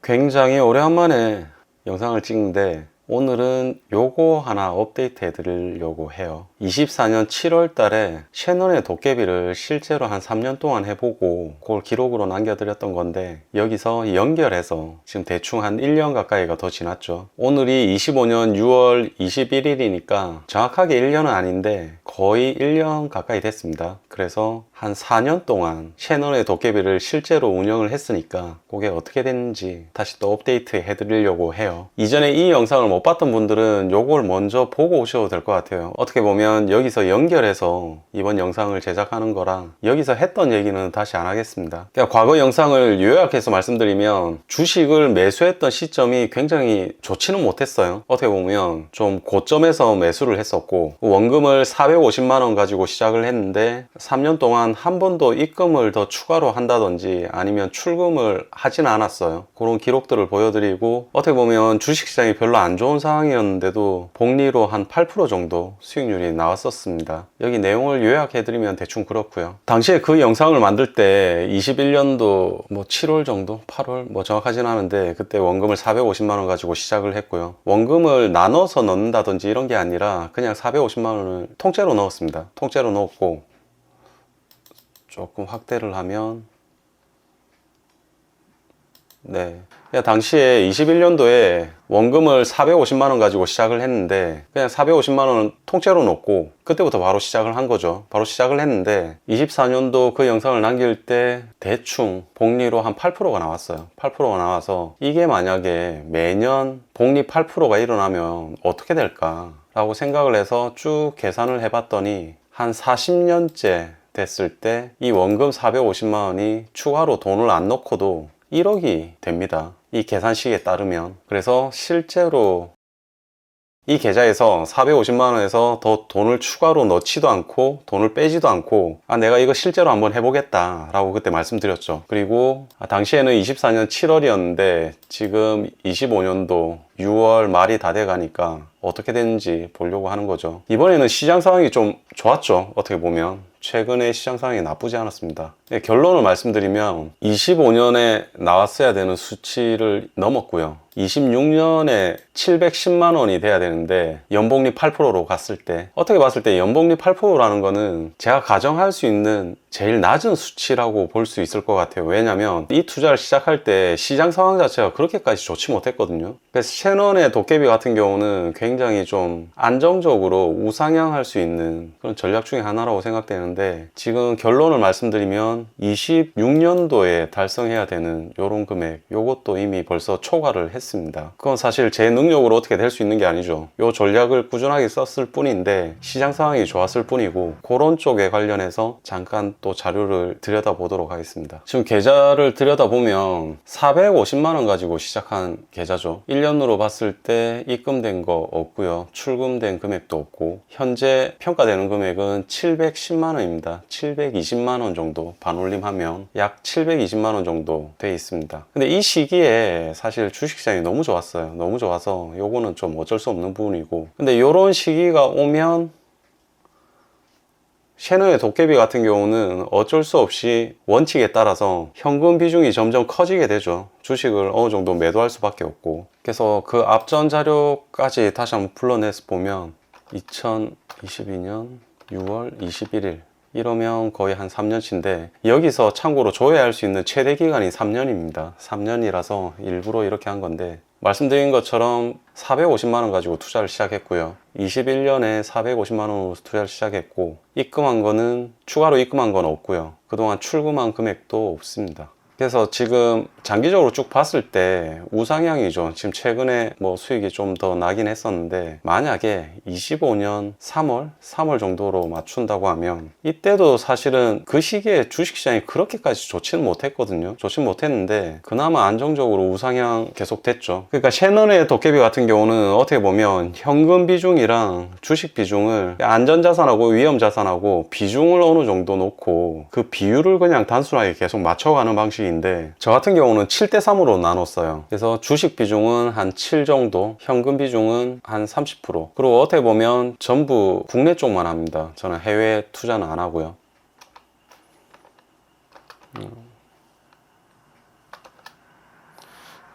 굉장히 오래간만에 영상을 찍는데 오늘은 요거 하나 업데이트 해드리려고 해요. 24년 7월 달에 셰넌의 도깨비를 실제로 한 3년 동안 해보고 그걸 기록으로 남겨드렸던 건데, 여기서 연결해서 지금 대충 한 1년 가까이가 더 지났죠. 오늘이 25년 6월 21일이니까 정확하게 1년은 아닌데 거의 1년 가까이 됐습니다. 그래서 한 4년 동안 셰넌의 도깨비를 실제로 운영을 했으니까 그게 어떻게 됐는지 다시 또 업데이트 해드리려고 해요. 이전에 이 영상을 못 봤던 분들은 요걸 먼저 보고 오셔도 될 것 같아요. 어떻게 보면 여기서 연결해서 이번 영상을 제작하는 거랑 여기서 했던 얘기는 다시 안 하겠습니다. 그러니까 과거 영상을 요약해서 말씀드리면, 주식을 매수했던 시점이 굉장히 좋지는 못했어요. 어떻게 보면 좀 고점에서 매수를 했었고, 원금을 450만원 가지고 시작을 했는데 3년 동안 한 번도 입금을 더 추가로 한다든지 아니면 출금을 하지는 않았어요. 그런 기록들을 보여드리고, 어떻게 보면 주식시장이 별로 안 좋은 상황이었는데도 복리로 한 8% 정도 수익률이 나왔었습니다. 여기 내용을 요약해드리면 대충 그렇고요. 당시에 그 영상을 만들 때 21년도 뭐 7월 정도? 8월? 뭐 정확하진 않은데 그때 원금을 450만원 가지고 시작을 했고요. 원금을 나눠서 넣는다든지 이런 게 아니라 그냥 450만원을 통째로 넣었습니다. 통째로 넣었고, 조금 확대를 하면 당시에 21년도에 원금을 450만원 가지고 시작을 했는데 그냥 450만원은 통째로 넣고 그때부터 바로 시작을 한 거죠. 바로 시작을 했는데 24년도 그 영상을 남길 때 대충 복리로 한 8%가 나왔어요. 8%가 나와서 이게 만약에 매년 복리 8%가 일어나면 어떻게 될까 라고 생각을 해서 쭉 계산을 해봤더니 한 40년째 됐을 때 이 원금 450만원이 추가로 돈을 안 넣고도 1억이 됩니다. 이 계산식에 따르면. 그래서 실제로 이 계좌에서 450만원에서 더 돈을 추가로 넣지도 않고 돈을 빼지도 않고, 내가 이거 실제로 한번 해보겠다 라고 그때 말씀드렸죠. 그리고 당시에는 24년 7월이었는데 지금 25년도 6월 말이 다 돼가니까 어떻게 됐는지 보려고 하는 거죠. 이번에는 시장 상황이 좀 좋았죠. 어떻게 보면 최근에 시장 상황이 나쁘지 않았습니다. 결론을 말씀드리면 25년에 나왔어야 되는 수치를 넘었고요. 26년에 710만원이 돼야 되는데 연복리 8%로 갔을 때, 어떻게 봤을 때 연복리 8%라는 거는 제가 가정할 수 있는 제일 낮은 수치라고 볼 수 있을 것 같아요. 왜냐면 이 투자를 시작할 때 시장 상황 자체가 그렇게까지 좋지 못했거든요. 그래서 셰넌의 도깨비 같은 경우는 굉장히 좀 안정적으로 우상향할 수 있는 그런 전략 중에 하나라고 생각되는데, 지금 결론을 말씀드리면 26년도에 달성해야 되는 요런 금액, 요것도 이미 벌써 초과를 했습니다. 그건 사실 제 능력으로 어떻게 될 수 있는 게 아니죠. 요 전략을 꾸준하게 썼을 뿐인데 시장 상황이 좋았을 뿐이고, 그런 쪽에 관련해서 잠깐 또 자료를 들여다보도록 하겠습니다. 지금 계좌를 들여다보면 450만원 가지고 시작한 계좌죠. 1년으로 봤을 때 입금된 거 없고요. 출금된 금액도 없고, 현재 평가되는 금액은 710만원입니다. 720만원 정도 반올림하면 약 720만원 정도 돼 있습니다. 근데 이 시기에 사실 주식시장이 너무 좋았어요. 너무 좋아서 요거는 좀 어쩔 수 없는 부분이고, 근데 요런 시기가 오면 셰넌의 도깨비 같은 경우는 어쩔 수 없이 원칙에 따라서 현금 비중이 점점 커지게 되죠. 주식을 어느 정도 매도할 수밖에 없고. 그래서 그 앞전 자료까지 다시 한번 불러내서 보면 2022년 6월 21일 이러면 거의 한 3년치인데, 여기서 참고로 조회할 수 있는 최대 기간이 3년입니다. 3년이라서 일부러 이렇게 한 건데, 말씀드린 것처럼 450만원 가지고 투자를 시작했고요. 21년에 450만원으로 투자를 시작했고, 입금한 거는 추가로 입금한 건 없고요. 그동안 출금한 금액도 없습니다. 그래서 지금 장기적으로 쭉 봤을 때 우상향이죠. 지금 최근에 뭐 수익이 좀 더 나긴 했었는데, 만약에 25년 3월 정도로 맞춘다고 하면 이때도 사실은 그 시기에 주식시장이 그렇게까지 좋지는 못했거든요. 좋지는 못했는데 그나마 안정적으로 우상향 계속 됐죠. 그러니까 셰넌의 도깨비 같은 경우는 어떻게 보면 현금 비중이랑 주식 비중을, 안전자산하고 위험자산하고 비중을 어느 정도 놓고 그 비율을 그냥 단순하게 계속 맞춰가는 방식인데, 저 같은 경우는 7대3으로 나눴어요. 그래서 주식 비중은 한 7 정도, 현금 비중은 한 30%. 그리고 어떻게 보면 전부 국내 쪽만 합니다. 저는 해외 투자는 안 하고요.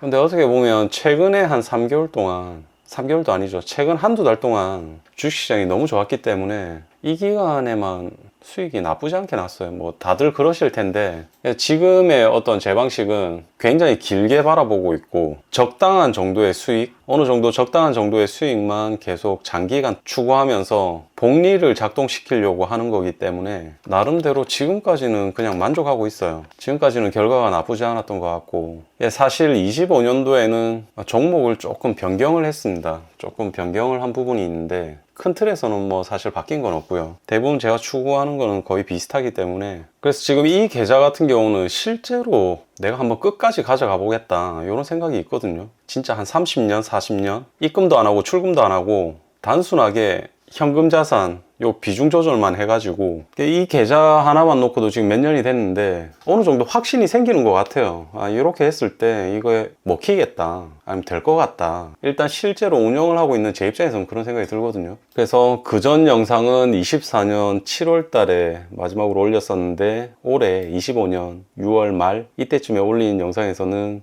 근데 어떻게 보면 최근에 한 3개월 동안, 3개월도 아니죠, 최근 한두 달 동안 주식시장이 너무 좋았기 때문에 이 기간에만 수익이 나쁘지 않게 났어요. 뭐 다들 그러실 텐데 지금의 어떤 제 방식은 굉장히 길게 바라보고 있고, 적당한 정도의 수익, 어느 정도 적당한 정도의 수익만 계속 장기간 추구하면서 복리를 작동시키려고 하는 거기 때문에 나름대로 지금까지는 그냥 만족하고 있어요. 지금까지는 결과가 나쁘지 않았던 것 같고, 사실 25년도에는 종목을 조금 변경을 했습니다. 조금 변경을 한 부분이 있는데 큰 틀에서는 뭐 사실 바뀐 건 없고요. 대부분 제가 추구하는 거는 거의 비슷하기 때문에, 그래서 지금 이 계좌 같은 경우는 실제로 내가 한번 끝까지 가져가 보겠다 이런 생각이 있거든요. 진짜 한 30년, 40년 입금도 안 하고 출금도 안 하고 단순하게 현금 자산 요 비중 조절만 해가지고, 이 계좌 하나만 놓고도 지금 몇 년이 됐는데 어느 정도 확신이 생기는 것 같아요. 아, 이렇게 했을 때 이거에 먹히겠다, 아니면 될 것 같다. 일단 실제로 운영을 하고 있는 제 입장에서는 그런 생각이 들거든요. 그래서 그전 영상은 24년 7월 달에 마지막으로 올렸었는데, 올해 25년 6월 말 이때쯤에 올린 영상에서는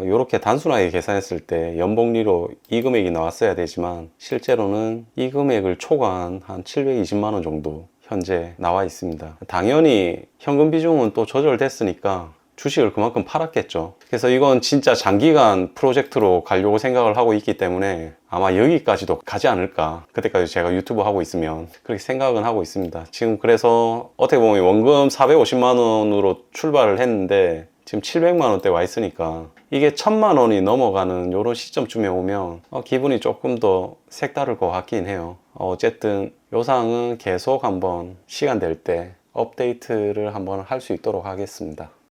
이렇게 단순하게 계산했을 때 연복리로 이 금액이 나왔어야 되지만 실제로는 이 금액을 초과한 한 720만 원 정도 현재 나와 있습니다. 당연히 현금 비중은 또 조절됐으니까 주식을 그만큼 팔았겠죠. 그래서 이건 진짜 장기간 프로젝트로 가려고 생각을 하고 있기 때문에 아마 여기까지도 가지 않을까, 그때까지 제가 유튜브 하고 있으면 그렇게 생각은 하고 있습니다. 지금 그래서 어떻게 보면 원금 450만 원으로 출발을 했는데 지금 700만 원대 와 있으니까 이게 1000만 원이 넘어가는 이런 시점쯤에 오면 기분이 조금 더 색다를 것 같긴 해요. 어쨌든 요상은 계속 한번 시간 될 때 업데이트를 한번 할 수 있도록 하겠습니다.